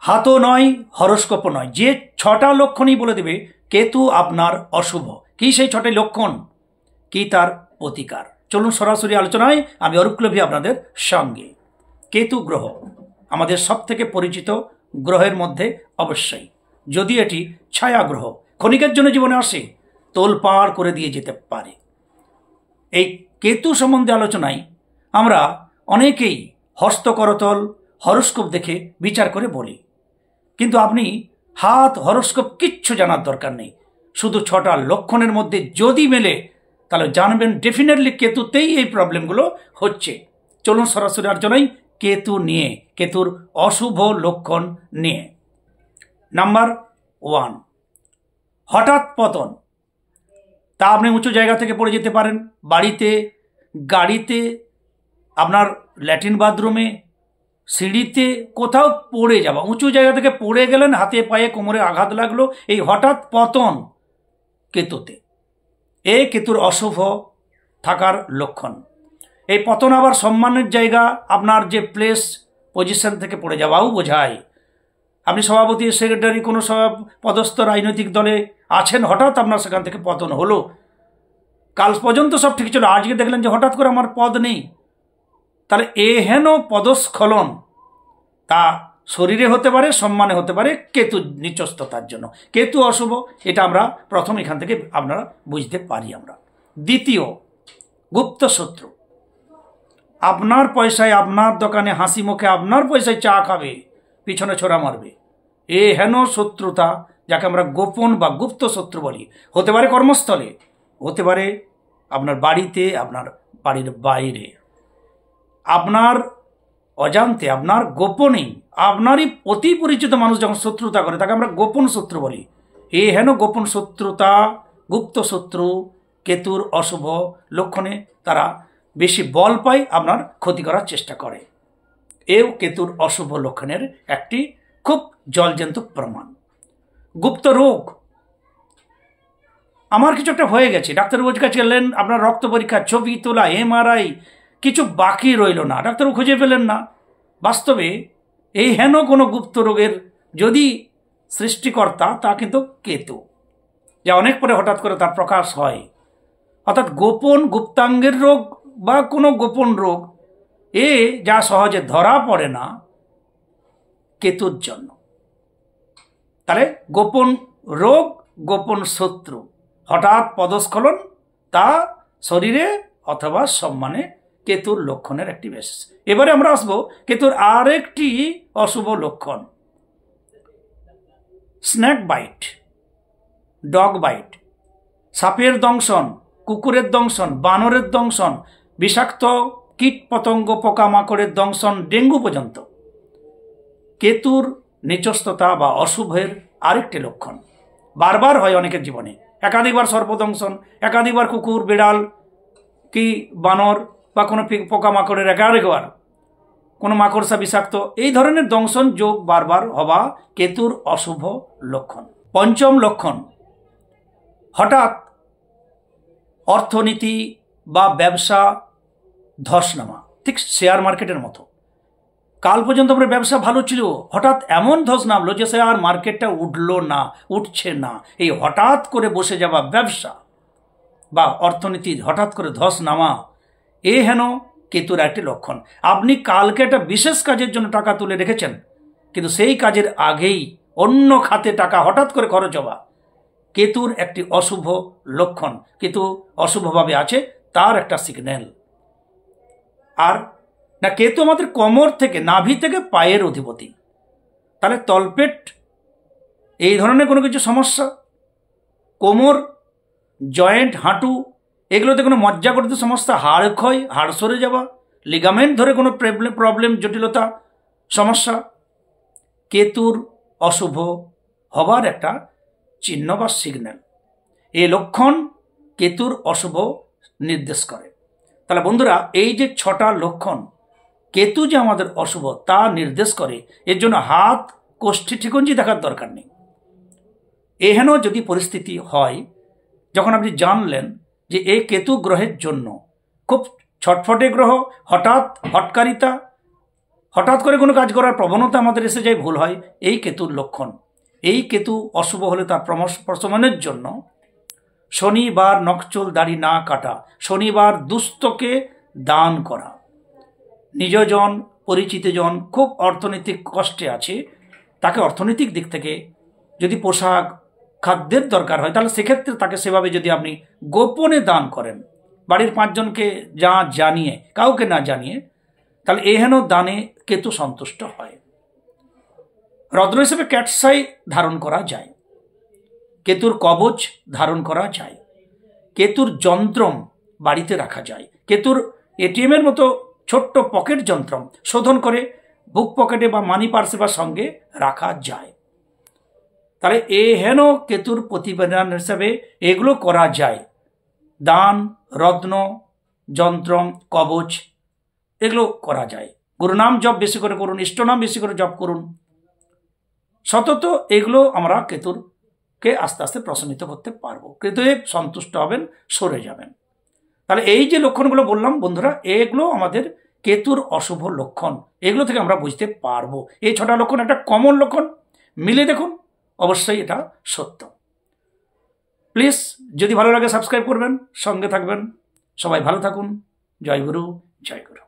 হাতও নয়, হরস্কোপও নয়, যে 6টা লক্ষণই বলে দেবে কেতু আপনার অশুভ। কি সেই 6টি লক্ষণ, কি তার প্রতিকার? চলুন সরাসরি আলোচনায়, আমি অরূপ লোভী আপনাদের সঙ্গে। কেতু গ্রহ আমাদের সব থেকে পরিচিত গ্রহের মধ্যে অবশ্যই, যদি এটি ছায়া গ্রহ, ক্ষণিকের জন্য জীবনে আসে, তোলপাড় করে দিয়ে যেতে পারে। এই কেতু সম্বন্ধে আলোচনায় আমরা অনেকেই হস্তকরতল, হরস্কোপ দেখে বিচার করে বলি, কিন্তু আপনি হাত, হরস্কোপ কিচ্ছু জানার দরকার নেই। শুধু 6টা লক্ষণের মধ্যে যদি মেলে, তাহলে জানবেন ডেফিনেটলি কেতুতেই এই প্রবলেমগুলো হচ্ছে। চলুন সরাসরি আলোচনায় কেতু নিয়ে, কেতুর অশুভ লক্ষণ নিয়ে। নাম্বার 1, হঠাৎ পতন। তা আপনি উঁচু জায়গা থেকে পড়ে যেতে পারেন, বাড়িতে, গাড়িতে, আপনার ল্যাট্রিন বাথরুমে, সিঁড়িতে, কোথাও পড়ে যাওয়া। উঁচু জায়গা থেকে পড়ে গেলেন, হাতে পায়ে কোমরে আঘাত লাগলো, এই হঠাৎ পতন কেতুতে। এ কেতুর অশুভ থাকার লক্ষণ। এই পতন আবার সম্মানের জায়গা, আপনার যে প্লেস, পজিশন থেকে পড়ে যাওয়াও বোঝায়। আপনি সভাপতি, সেক্রেটারি, কোনো পদস্থ রাজনৈতিক দলে আছেন, হঠাৎ আপনার সেখান থেকে পতন হলো। কাল পর্যন্ত সব ঠিক ছিল, আজকে দেখলেন যে হঠাৎ করে আমার পদ নেই। তাহলে এহেন পদস্খলন, তা শরীরে হতে পারে, সম্মানে হতে পারে, কেতু নিচস্ততার জন্য। কেতু অশুভ, এটা আমরা প্রথম এখান থেকে আপনারা বুঝতে পারি আমরা। দ্বিতীয়, গুপ্ত শত্রু। আপনার পয়সায়, আপনার দোকানে হাসি মুখে আপনার পয়সায় চা খাবে, পিছনে ছোড়া মারবে। এ হেন শত্রুতা, যাকে আমরা গোপন বা গুপ্ত শত্রু বলি। হতে পারে কর্মস্থলে, হতে পারে আপনার বাড়িতে, আপনার বাড়ির বাইরে, আপনার অজান্তে, আপনার গোপনেই, আপনারই অতি পরিচিত মানুষ যখন শত্রুতা করে, তাকে আমরা গোপন শত্রু বলি। এ হেন গোপন শত্রুতা, গুপ্ত শত্রু কেতুর অশুভ লক্ষণে তারা বেশি বল পায়, আপনার ক্ষতি করার চেষ্টা করে। এও কেতুর অশুভ লক্ষণের একটি খুব জলজ্যান্ত প্রমাণ। গুপ্ত রোগ। আমার কিছু একটা হয়ে গেছে, ডাক্তারবাবুর কাছে গেলেন, আপনার রক্ত পরীক্ষা, ছবি তোলা, MRI, কিছু বাকি রইল না, ডাক্তারবাবু খুঁজে পেলেন না। বাস্তবে এই হেন কোনো গুপ্ত রোগের যদি সৃষ্টিকর্তা, তা কিন্তু কেতু, যা অনেক পরে হঠাৎ করে তার প্রকাশ হয়। অর্থাৎ গোপন গুপ্তাঙ্গের রোগ বা কোনো গোপন রোগ, এ যা সহজে ধরা পড়ে না, কেতুর জন্য। তাহলে গোপন রোগ, গোপন শত্রু, হঠাৎ পদস্খলন, তা শরীরে অথবা সম্মানে কেতুর লক্ষণের একটি বিশেষ। এবারে আমরা আসবো কেতুর আরেকটি অশুভ লক্ষণ, স্নেক বাইট, ডগ বাইট। সাপের দংশন, কুকুরের দংশন, বানরের দংশন, বিষাক্ত কীট পতঙ্গ, পোকামাকড়ের দংশন, ডেঙ্গু পর্যন্ত কেতুর নিচস্ততা বা অশুভের আরেকটি লক্ষণ। বারবার হয় অনেকের জীবনে, একাধিকবার সর্পদংশন, একাধিকবার কুকুর, বিড়াল কি বানর বা কোনো পোকামাকড়ের একাধিকবার কোনো মাকড়সা বিষাক্ত, এই ধরনের দংশন যোগ বারবার হওয়া কেতুর অশুভ লক্ষণ। পঞ্চম লক্ষণ, হঠাৎ অর্থনীতি বা ব্যবসা ধস নামা, ঠিক শেয়ার মার্কেটের মতো। কাল পর্যন্ত আপনার ব্যবসা ভালো ছিল, হঠাৎ এমন ধস নামলো যে শেয়ার মার্কেটটা উঠলো না, উঠছে না। এই হঠাৎ করে বসে যাওয়া ব্যবসা বা অর্থনীতি হঠাৎ করে ধস নামা, এ হেন কেতুর একটি লক্ষণ। আপনি কালকে একটা বিশেষ কাজের জন্য টাকা তুলে রেখেছেন, কিন্তু সেই কাজের আগেই অন্য খাতে টাকা হঠাৎ করে খরচ হওয়া, কেতুর একটি অশুভ লক্ষণ। কেতু অশুভভাবে আছে, তার একটা সিগন্যাল। আর না, কেতু আমাদের কোমর থেকে, নাভি থেকে পায়ের অধিপতি। তাহলে তলপেট, এই ধরনের কোনো কিছু সমস্যা, কোমর, জয়েন্ট, হাঁটু, এগুলোতে কোনো মজ্জাগঠিত সমস্যা, হাড় ক্ষয়, হাড় সরে যাওয়া, লিগামেন্ট ধরে কোনো প্রবলেম, জটিলতা, সমস্যা, কেতুর অশুভ হবার একটা চিহ্ন বা সিগন্যাল। এই লক্ষণ কেতুর অশুভ নির্দেশ করে। তাহলে বন্ধুরা, এই যে 6টা লক্ষণ কেতু যে আমাদের অশুভ তা নির্দেশ করে, এর জন্য হাত, কোষ্ঠী, ঠিকঞ্জি দেখার দরকার নেই। এহেন যদি পরিস্থিতি হয়, যখন আপনি জানলেন যে এই কেতু গ্রহের জন্য খুব ছটফটে গ্রহ, হঠাৎ হটকারিতা, হঠাৎ করে কোনো কাজ করার প্রবণতা আমাদের এসে যায়, ভুল হয়, এই কেতুর লক্ষণ। এই কেতু অশুভ হলে তার প্রশমনের জন্য শনিবার নখচুল দাড়ি না কাটা, শনিবার দুস্থকে দান করা, নিজজন পরিচিতজন খুব অর্থনৈতিক কষ্টে আছে, তাকে অর্থনৈতিক দিক থেকে যদি পোশাক খাদ্যের দরকার হয় তাহলে সেক্ষেত্রে তাকে সেভাবে যদি আপনি গোপনে দান করেন, বাড়ির 5 জনকে যা জানিয়ে, কাউকে না জানিয়ে, তাহলে এহেন দানে কেতু সন্তুষ্ট হয়। রত্ন হিসেবে ক্যাটসাই ধারণ করা যায়, কেতুর কবচ ধারণ করা যায়, কেতুর যন্ত্রম বাড়িতে রাখা যায়, কেতুর এটিএমের মতো ছোট্ট পকেট যন্ত্রম শোধন করে বুক পকেটে বা মানি পার্সে বা সঙ্গে রাখা যায়। তাহলে হেন কেতুর প্রতিবেদন হিসাবে এগুলো করা যায়। দান, রত্ন, যন্ত্রম, কবচ এগুলো করা যায়। গুরুনাম জপ বেশি করে করুন, ইষ্টনাম বেশি করে জপ করুন। সতত এগুলো আমরা কেতুরকে আস্তে আস্তে প্রশমিত করতে পারবো। কেতুদেব সন্তুষ্ট হবেন, সরে যাবেন। তাহলে এই যে লক্ষণগুলো বললাম বন্ধুরা, এগুলো আমাদের কেতুর অশুভ লক্ষণ। এগুলো থেকে আমরা বুঝতে পারবো। এই 6টা লক্ষণ একটা কমন লক্ষণ, মিলে দেখুন, অবশ্যই এটা সত্য। প্লিজ যদি ভালো লাগে সাবস্ক্রাইব করবেন, সঙ্গে থাকবেন। সবাই ভালো থাকুন। জয় গুরু, জয় গুরু।